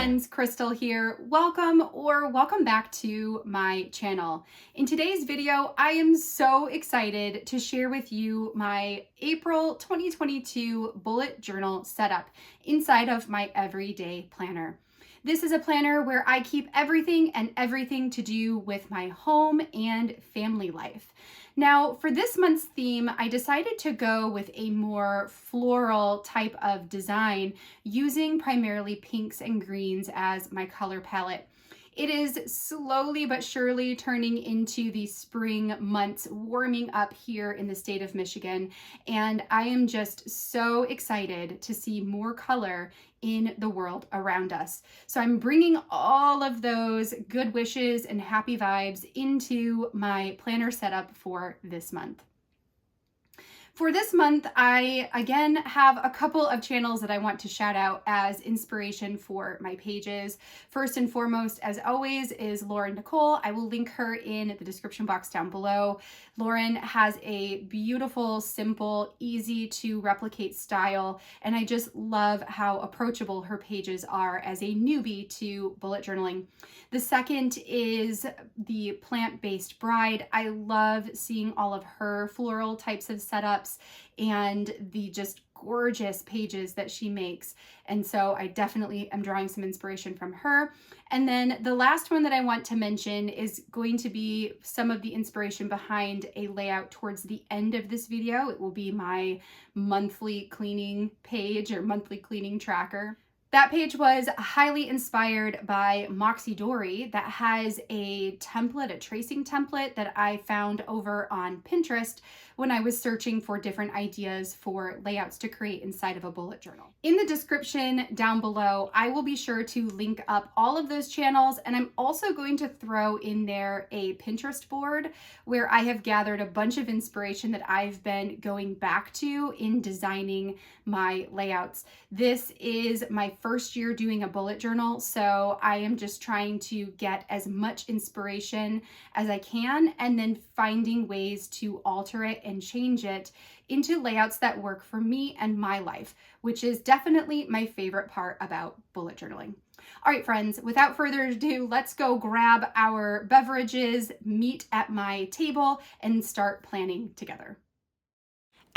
friends, Crystal here. Welcome back to my channel. In today's video, I am so excited to share with you my April 2022 bullet journal setup inside of my everyday planner. This is a planner where I keep everything to do with my home and family life. Now, for this month's theme, I decided to go with a more floral type of design using primarily pinks and greens as my color palette. It is slowly but surely turning into the spring months, warming up here in the state of Michigan, and I am just so excited to see more color in the world around us. So I'm bringing all of those good wishes and happy vibes into my planner setup for this month. For this month, I again have a couple of channels that I want to shout out as inspiration for my pages. First and foremost, as always, is Lauren Nicole. I will link her in the description box down below. Lauren has a beautiful, simple, easy to replicate style, and I just love how approachable her pages are as a newbie to bullet journaling. The second is the Plant-Based Bride. I love seeing all of her floral types of setups and the just gorgeous pages that she makes. And so I definitely am drawing some inspiration from her. And then the last one that I want to mention is going to be some of the inspiration behind a layout towards the end of this video. It will be my monthly cleaning page or monthly cleaning tracker. That page was highly inspired by Moxie Dory that has a template, a tracing template that I found over on Pinterest when I was searching for different ideas for layouts to create inside of a bullet journal. In the description down below, I will be sure to link up all of those channels, and I'm also going to throw in there a Pinterest board where I have gathered a bunch of inspiration that I've been going back to in designing my layouts. This is my first year doing a bullet journal, so I am just trying to get as much inspiration as I can and then finding ways to alter it and change it into layouts that work for me and my life, which is definitely my favorite part about bullet journaling. All right, friends, without further ado, let's go grab our beverages, meet at my table, and start planning together.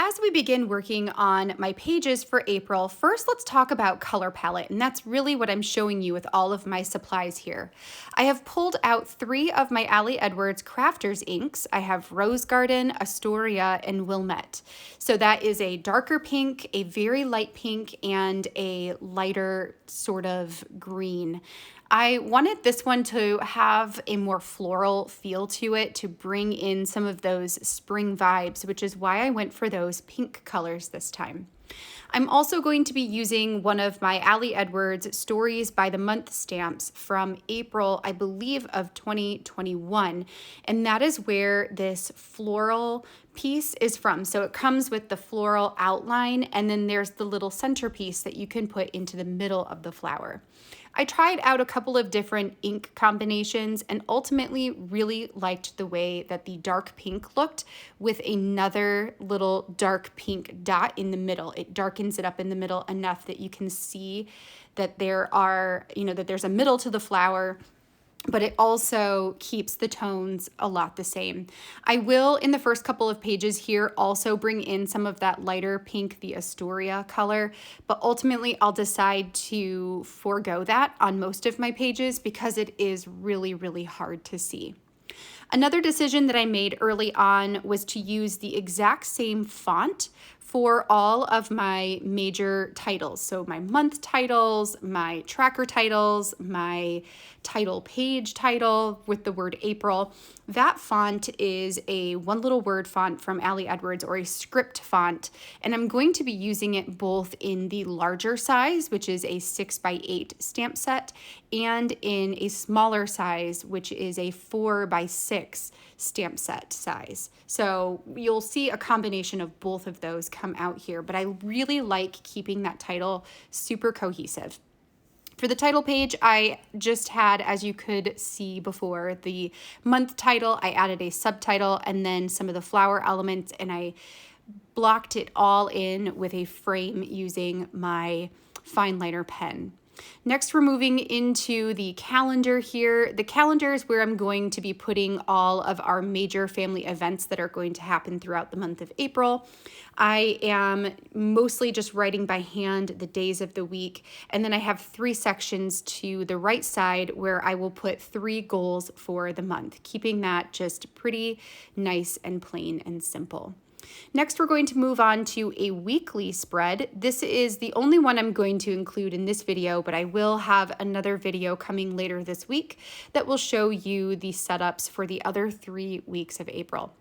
As we begin working on my pages for April, first let's talk about color palette, and that's really what I'm showing you with all of my supplies here. I have pulled out 3 of my Ali Edwards Crafters inks. I have Rose Garden, Astoria, and Wilmette. So that is a darker pink, a very light pink, and a lighter sort of green. I wanted this one to have a more floral feel to it to bring in some of those spring vibes, which is why I went for those pink colors this time. I'm also going to be using one of my Ali Edwards Stories by the Month stamps from April, I believe, of 2021, and that is where this floral piece is from. So it comes with the floral outline, and then there's the little centerpiece that you can put into the middle of the flower. I tried out a couple of different ink combinations and ultimately really liked the way that the dark pink looked with another little dark pink dot in the middle. It darkens it up in the middle enough that you can see that there are, that there's a middle to the flower, but it also keeps the tones a lot the same. I will, in the first couple of pages here, also bring in some of that lighter pink, the Astoria color, but ultimately I'll decide to forego that on most of my pages because it is really, really hard to see. Another decision that I made early on was to use the exact same font for all of my major titles. So my month titles, my tracker titles, my title page title with the word April. That font is a one little word font from Ali Edwards, or a script font, and I'm going to be using it both in the larger size, which is a 6x8 stamp set, and in a smaller size, which is a 4x6 stamp set size. So you'll see a combination of both of those come out here, but I really like keeping that title super cohesive. For the title page, I just had, as you could see before, the month title. I added a subtitle and then some of the flower elements, and I blocked it all in with a frame using my fine liner pen. Next, we're moving into the calendar here. The calendar is where I'm going to be putting all of our major family events that are going to happen throughout the month of April. I am mostly just writing by hand the days of the week, and then I have 3 sections to the right side where I will put 3 goals for the month, keeping that just pretty nice and plain and simple. Next, we're going to move on to a weekly spread. This is the only one I'm going to include in this video, but I will have another video coming later this week that will show you the setups for the other 3 weeks of April.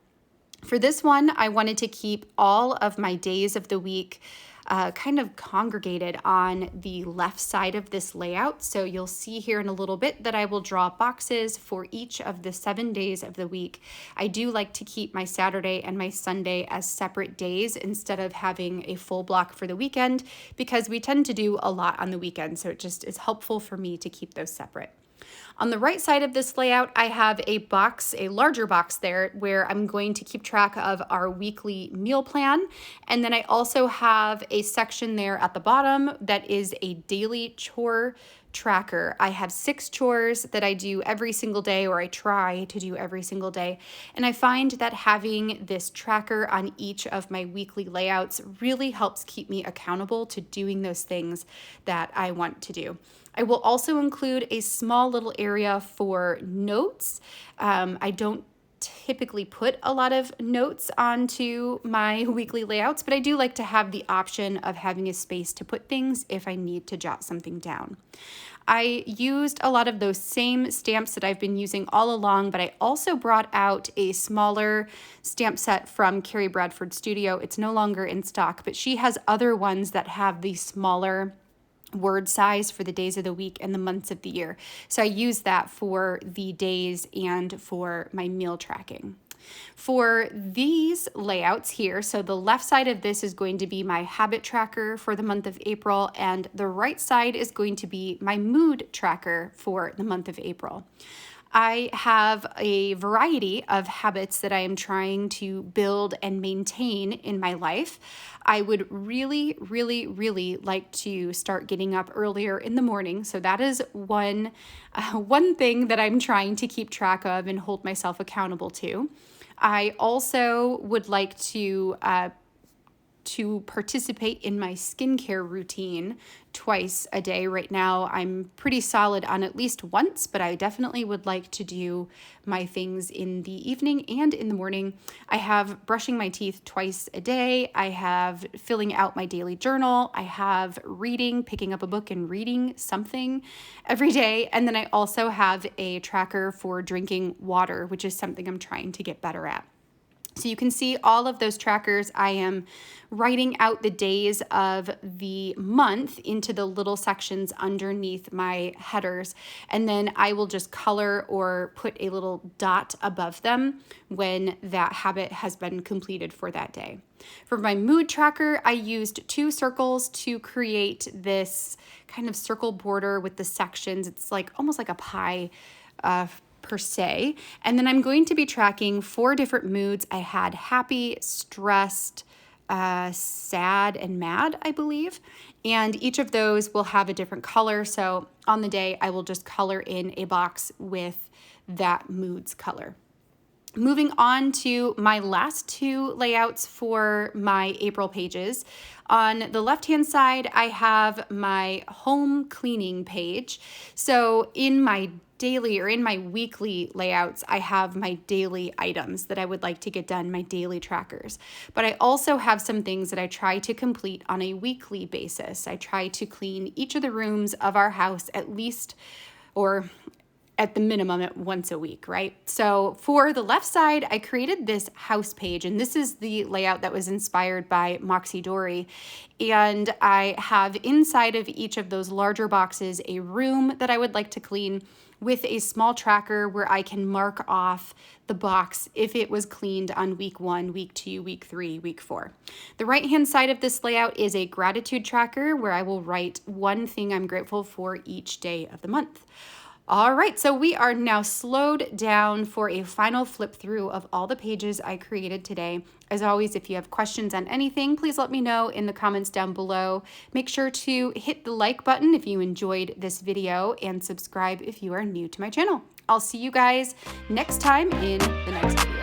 For this one, I wanted to keep all of my days of the week kind of congregated on the left side of this layout. So you'll see here in a little bit that I will draw boxes for each of the 7 days of the week. I do like to keep my Saturday and my Sunday as separate days instead of having a full block for the weekend, because we tend to do a lot on the weekend. So it just is helpful for me to keep those separate. On the right side of this layout, I have a box, a larger box there, where I'm going to keep track of our weekly meal plan. And then I also have a section there at the bottom that is a daily chore tracker. I have 6 chores that I do every single day, or I try to do every single day. And I find that having this tracker on each of my weekly layouts really helps keep me accountable to doing those things that I want to do. I will also include a small little area for notes. I don't typically put a lot of notes onto my weekly layouts, but I do like to have the option of having a space to put things if I need to jot something down. I used a lot of those same stamps that I've been using all along, but I also brought out a smaller stamp set from Carrie Bradford Studio. It's no longer in stock, but she has other ones that have the smaller word size for the days of the week and the months of the year. So I use that for the days and for my meal tracking. For these layouts here, so the left side of this is going to be my habit tracker for the month of April, and the right side is going to be my mood tracker for the month of April. I have a variety of habits that I am trying to build and maintain in my life. I would really, really, really like to start getting up earlier in the morning. So that is one thing that I'm trying to keep track of and hold myself accountable to. I also would like to participate in my skincare routine twice a day. Right now, I'm pretty solid on at least once, but I definitely would like to do my things in the evening and in the morning. I have brushing my teeth twice a day. I have filling out my daily journal. I have reading, picking up a book and reading something every day. And then I also have a tracker for drinking water, which is something I'm trying to get better at. So you can see all of those trackers. I am writing out the days of the month into the little sections underneath my headers, and then I will just color or put a little dot above them when that habit has been completed for that day. For my mood tracker, I used 2 circles to create this kind of circle border with the sections. It's like almost like a pie per se. And then I'm going to be tracking 4 different moods. I had happy, stressed, sad, and mad, I believe. And each of those will have a different color. So on the day, I will just color in a box with that mood's color. Moving on to my last 2 layouts for my April pages. On the left-hand side, I have my home cleaning page. So in my daily or in my weekly layouts, I have my daily items that I would like to get done, my daily trackers. But I also have some things that I try to complete on a weekly basis. I try to clean each of the rooms of our house at least, or at the minimum, at once a week, right? So for the left side, I created this house page, and this is the layout that was inspired by Moxie Dory. And I have inside of each of those larger boxes a room that I would like to clean with a small tracker where I can mark off the box if it was cleaned on week 1, week 2, week 3, week 4. The right-hand side of this layout is a gratitude tracker where I will write one thing I'm grateful for each day of the month. All right, so we are now slowed down for a final flip through of all the pages I created today. As always, if you have questions on anything, please let me know in the comments down below. Make sure to hit the like button if you enjoyed this video and subscribe if you are new to my channel. I'll see you guys next time in the next video.